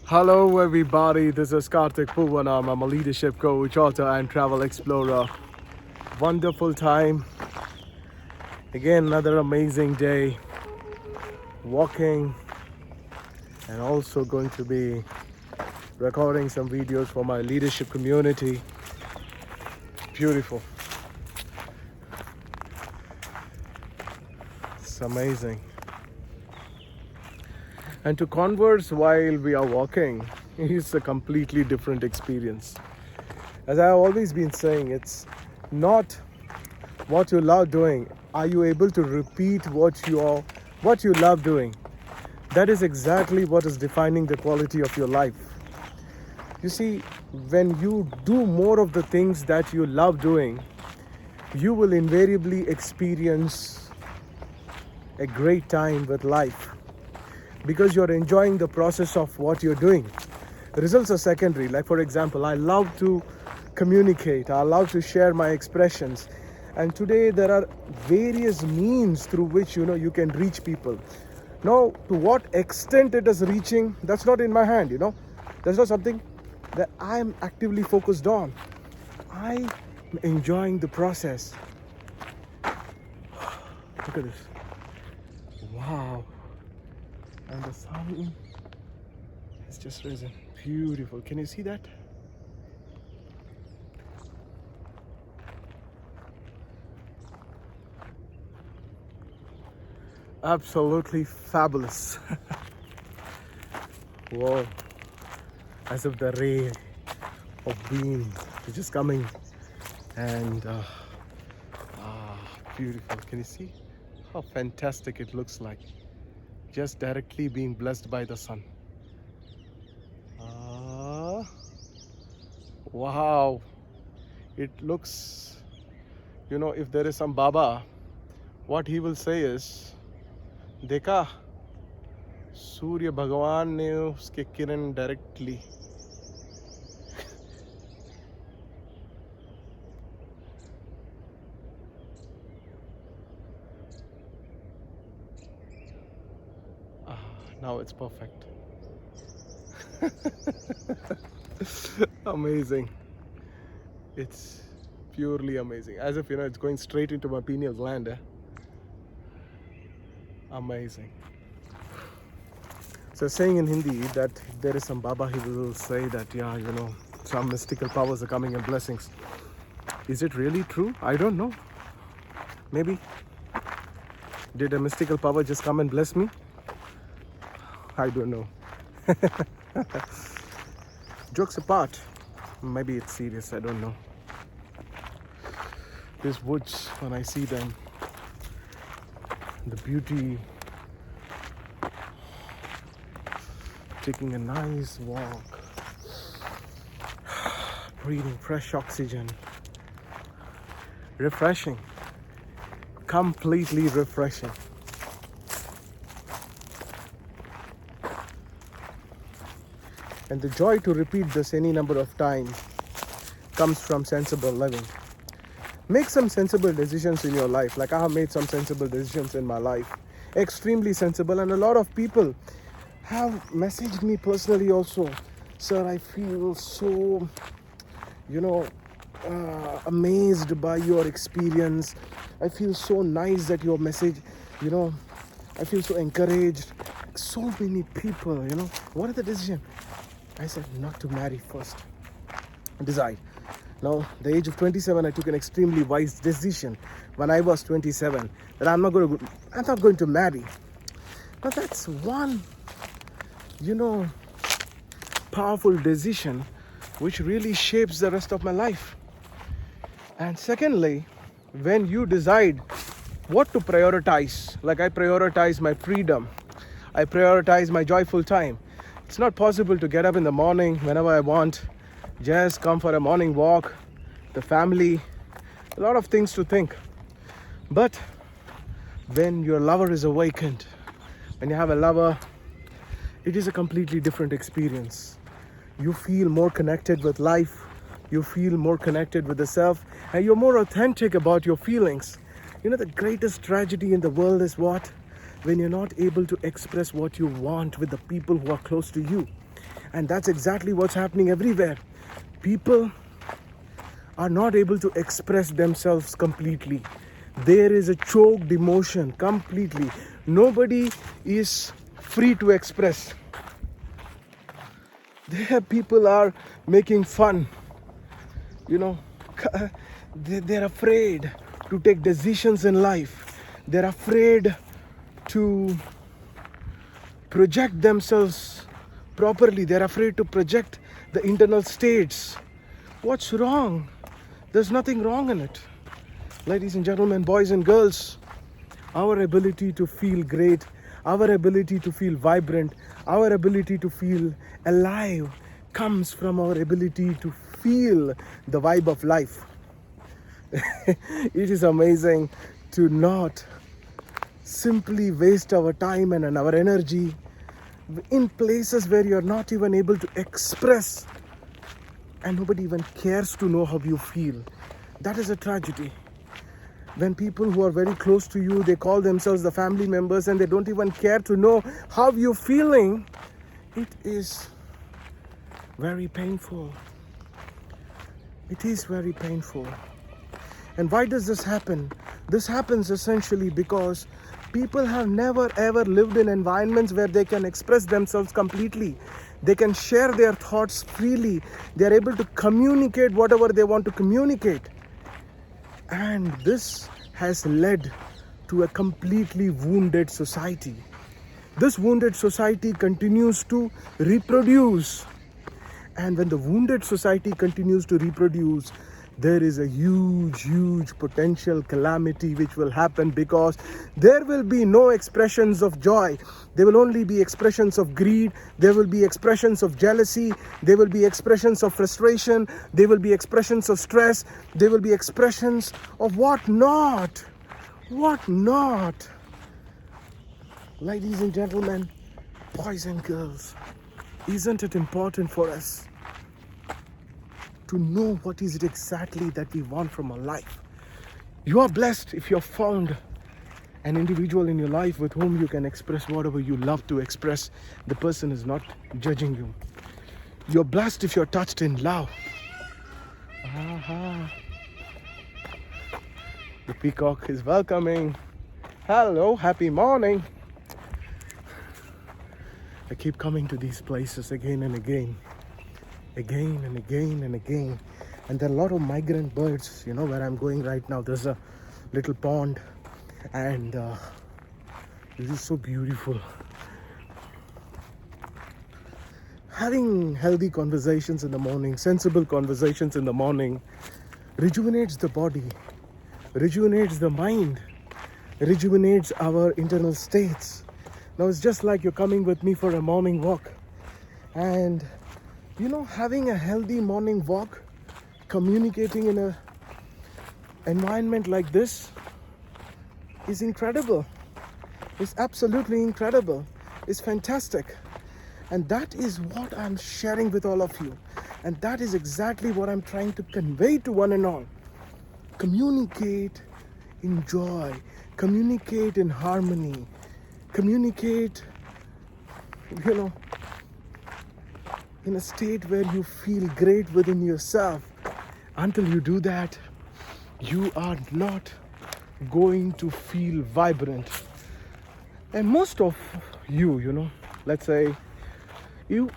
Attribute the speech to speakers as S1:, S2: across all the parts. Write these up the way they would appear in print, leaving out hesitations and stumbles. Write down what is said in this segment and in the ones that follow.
S1: Hello everybody, this is Karthik Poovanam. I'm a leadership coach, author and travel explorer. Wonderful time. Again, another amazing day. Walking and also going to be recording some videos for my leadership community. Beautiful. It's amazing. And to converse while we are walking is a completely different experience. As I've always been saying, it's not what you love doing. Are you able to repeat what you love doing? That is exactly what is defining the quality of your life. You see, when you do more of the things that you love doing, you will invariably experience a great time with life, because you're enjoying the process of what you're doing. The results are secondary. Like for example, I love to communicate, I love to share my expressions, and today there are various means through which you can reach people. Now, to what extent it is reaching, that's not in my hand. That's not something that I'm actively focused on. I'm enjoying the process. Look at this. Wow. And the sun has just risen. Beautiful. Can you see that? Absolutely fabulous. Whoa. As if the ray of beam is just coming. And beautiful. Can you see how fantastic it looks like? Just directly being blessed by the sun. Wow. It looks, if there is some Baba, what he will say is, देखा सूर्य भगवान ने उसके किरण directly now it's perfect. Amazing. It's purely amazing. As if it's going straight into my pineal gland. Amazing. So saying in Hindi that if there is some Baba, he will say that some mystical powers are coming and blessings. Is it really true? I don't know. Maybe. Did a mystical power just come and bless me? I don't know. Jokes apart, maybe it's serious, I don't know. These woods, when I see them, the beauty, taking a nice walk, breathing fresh oxygen, refreshing, completely refreshing. And the joy to repeat this any number of times comes from sensible living. Make some sensible decisions in your life. Like I have made some sensible decisions in my life. Extremely sensible. And a lot of people have messaged me personally also. Sir, I feel so, amazed by your experience. I feel so nice that your message, I feel so encouraged. So many people, what are the decisions? I said not to marry first. Decide. Now, the age of 27, I took an extremely wise decision when I was 27 that I'm not going to marry. But that's one, powerful decision which really shapes the rest of my life. And secondly, when you decide what to prioritize, like I prioritize my freedom, I prioritize my joyful time. It's not possible to get up in the morning whenever I want, just come for a morning walk, the family, a lot of things to think. But when your lover is awakened, when you have a lover, it is a completely different experience. You feel more connected with life, you feel more connected with the self, and you're more authentic about your feelings. The greatest tragedy in the world is what? When you're not able to express what you want with the people who are close to you. And that's exactly what's happening everywhere. People are not able to express themselves completely. There is a choked emotion completely. Nobody is free to express. There people are making fun. They're afraid to take decisions in life. They're afraid to project themselves properly. They're afraid to project the internal states. What's wrong? There's nothing wrong in it. Ladies and gentlemen, boys and girls, our ability to feel great, our ability to feel vibrant, our ability to feel alive comes from our ability to feel the vibe of life. It is amazing to not simply waste our time and our energy in places where you're not even able to express, and nobody even cares to know how you feel. That is a tragedy. When people who are very close to you, they call themselves the family members and they don't even care to know how you're feeling, it is very painful. It is very painful. And why does this happen? This happens essentially because people have never ever lived in environments where they can express themselves completely. They can share their thoughts freely. They are able to communicate whatever they want to communicate. And this has led to a completely wounded society. This wounded society continues to reproduce. And when the wounded society continues to reproduce, there is a huge potential calamity which will happen, because there will be no expressions of joy. There will only be expressions of greed. There will be expressions of jealousy. There will be expressions of frustration. There will be expressions of stress. There will be expressions of what not. What not. Ladies and gentlemen, boys and girls, isn't it important for us to know what is it exactly that we want from our life? You are blessed if you're found an individual in your life with whom you can express whatever you love to express. The person is not judging you. You're blessed if you're touched in love. The peacock is welcoming. Hello, happy morning. I keep coming to these places again and again. Again and again and again. And there are a lot of migrant birds, where I'm going right now. There's a little pond, and this is so beautiful. Having healthy conversations in the morning, sensible conversations in the morning, rejuvenates the body, rejuvenates the mind, rejuvenates our internal states. Now it's just like you're coming with me for a morning walk, and having a healthy morning walk, communicating in an environment like this is incredible. It's absolutely incredible. It's fantastic. And that is what I'm sharing with all of you. And that is exactly what I'm trying to convey to one and all. Communicate in joy. Communicate in harmony. Communicate, in a state where you feel great within yourself. Until you do that, you are not going to feel vibrant. And most of you, let's say, you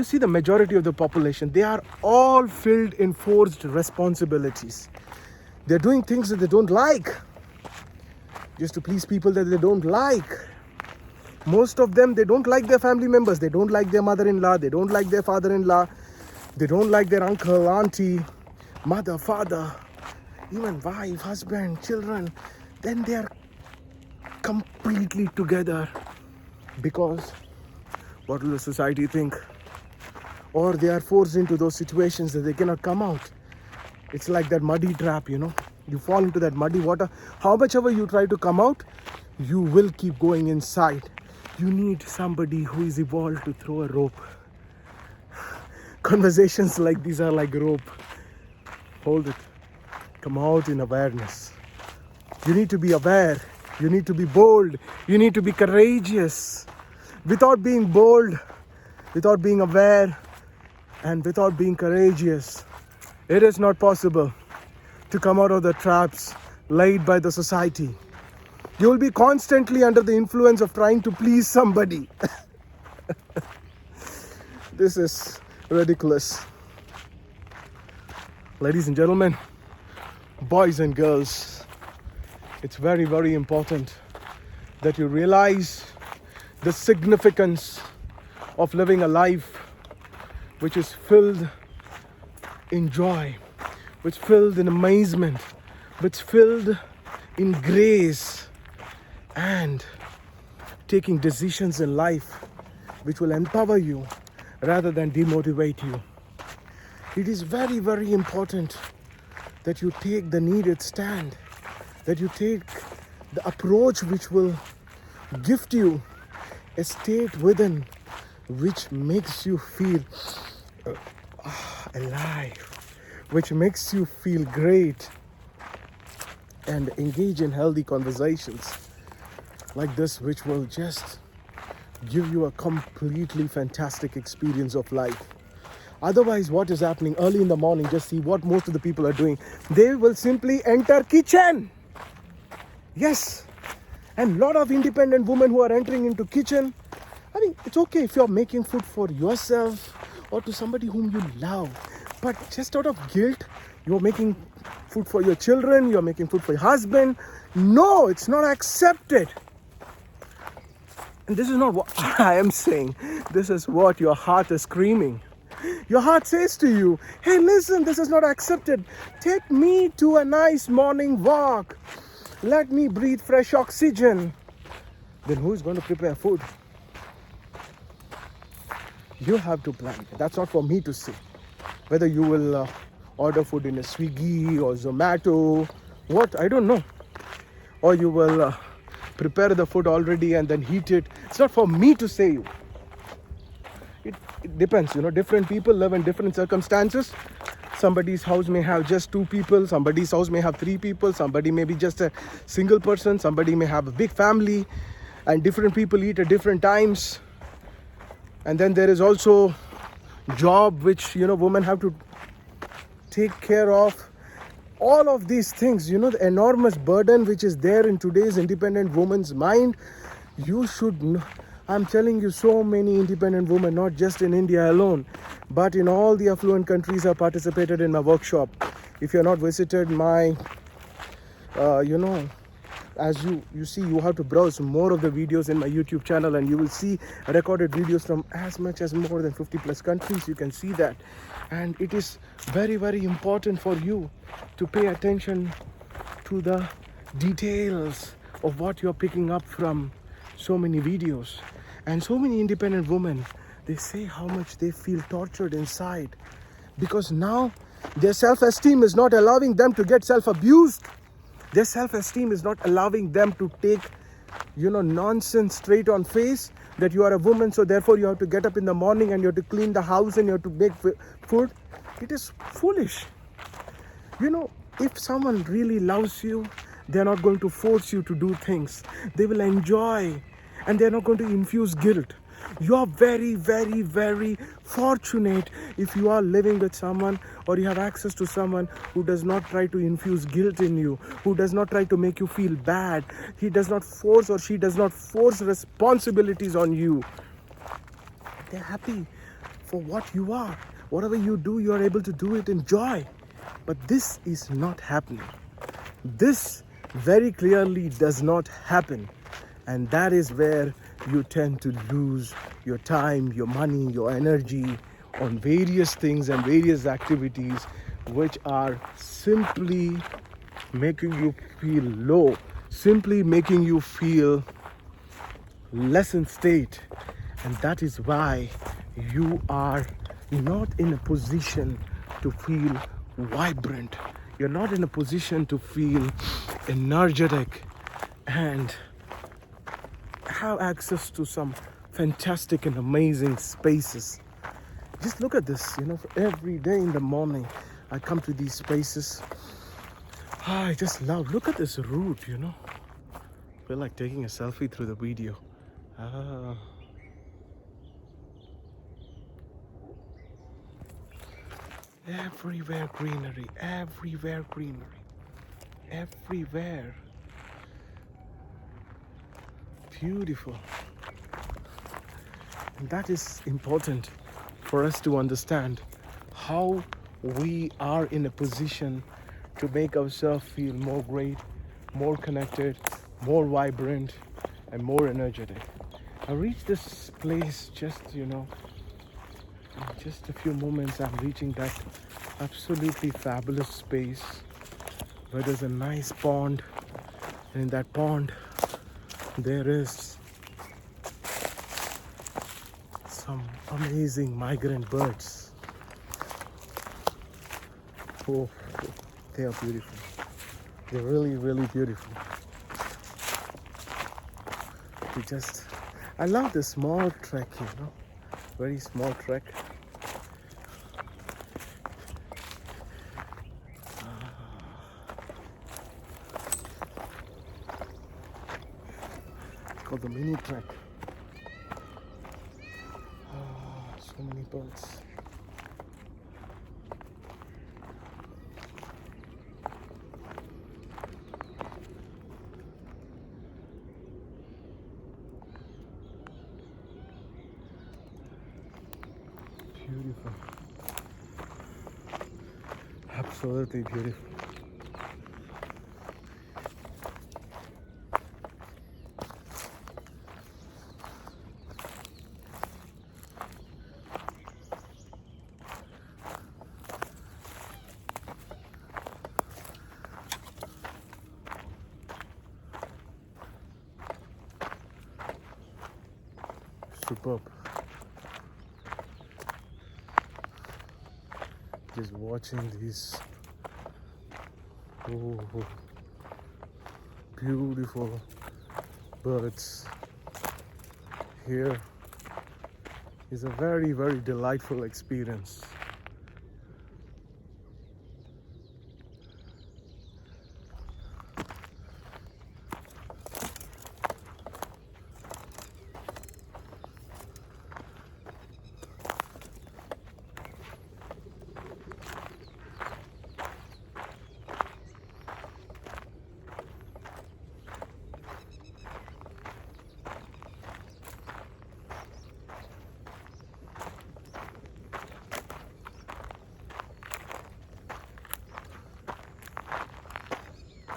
S1: see the majority of the population, they are all filled in forced responsibilities. They're doing things that they don't like, just to please people that they don't like. Most of them, they don't like their family members. They don't like their mother-in-law. They don't like their father-in-law. They don't like their uncle, auntie, mother, father, even wife, husband, children. Then they are completely together, because what will the society think? Or they are forced into those situations that they cannot come out. It's like that muddy trap, You fall into that muddy water. How much ever you try to come out, you will keep going inside. You need somebody who is evolved to throw a rope. Conversations like these are like rope. Hold it. Come out in awareness. You need to be aware. You need to be bold. You need to be courageous. Without being bold, without being aware, and without being courageous, it is not possible to come out of the traps laid by the society. You will be constantly under the influence of trying to please somebody. This is ridiculous. Ladies and gentlemen, boys and girls, it's very, very important that you realize the significance of living a life which is filled in joy, which filled in amazement, which filled in grace, and taking decisions in life which will empower you rather than demotivate you. It is very, very important that you take the needed stand, that you take the approach which will gift you a state within which makes you feel alive, which makes you feel great, and engage in healthy conversations like this, which will just give you a completely fantastic experience of life. Otherwise, what is happening early in the morning, just see what most of the people are doing. They will simply enter kitchen. Yes. And a lot of independent women who are entering into kitchen, I mean, it's okay if you're making food for yourself or to somebody whom you love. But just out of guilt, you're making food for your children, you're making food for your husband. No, it's not accepted. And this is not what I am saying. This is what your heart is screaming. Your heart says to you, hey, listen, this is not accepted. Take me to a nice morning walk. Let me breathe fresh oxygen. Then who is going to prepare food? You have to plan. That's not for me to say. Whether you will order food in a Swiggy or Zomato, what, I don't know. Or you will prepare the food already and then heat it. It's not for me to say you. It depends, different people live in different circumstances. Somebody's house may have just 2 people, somebody's house may have 3 people, somebody may be just a single person, somebody may have a big family, and different people eat at different times. And then there is also job which, women have to take care of. All of these things, the enormous burden which is there in today's independent woman's mind, you should know. I'm telling you, so many independent women, not just in India alone, but in all the affluent countries, have participated in my workshop. If you're not visited my, as you see, you have to browse more of the videos in my YouTube channel, and you will see recorded videos from as much as more than 50 plus countries. You can see that. And it is very, very important for you to pay attention to the details of what you're picking up from so many videos. And so many independent women, they say how much they feel tortured inside, because now their self-esteem is not allowing them to get self-abused. Their self-esteem is not allowing them to take, nonsense straight on face that you are a woman, so therefore you have to get up in the morning and you have to clean the house and you have to make food. It is foolish. If someone really loves you, they're not going to force you to do things. They will enjoy, and they're not going to infuse guilt. You are very, very, very fortunate if you are living with someone, or you have access to someone who does not try to infuse guilt in you, who does not try to make you feel bad. He does not force, or she does not force responsibilities on you. They're happy for what you are. Whatever you do, you are able to do it in joy. But this is not happening. This very clearly does not happen. And that is where you tend to lose your time, your money, your energy on various things and various activities which are simply making you feel low, simply making you feel less in state. And that is why you are not in a position to feel vibrant. You're not in a position to feel energetic and have access to some fantastic and amazing spaces. Just look at this, every day in the morning I come to these spaces. I just love, look at this route, feel like taking a selfie through the video. Everywhere greenery, everywhere greenery, everywhere. Beautiful. And that is important for us to understand how we are in a position to make ourselves feel more great, more connected, more vibrant, and more energetic. I reached this place just, in just a few moments. I'm reaching that absolutely fabulous space where there's a nice pond, and in that pond there is some amazing migrant birds. Oh, they are beautiful. They're really, really beautiful. I love the small trek, very small trek. It's called the mini trek. So many birds. Beautiful. Absolutely beautiful. Superb. Just watching these beautiful birds here is a very, very delightful experience.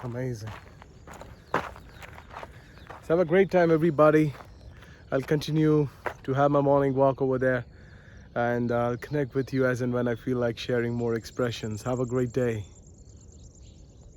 S1: Amazing. So have a great time, everybody. I'll continue to have my morning walk over there, and I'll connect with you as and when I feel like sharing more expressions. Have a great day.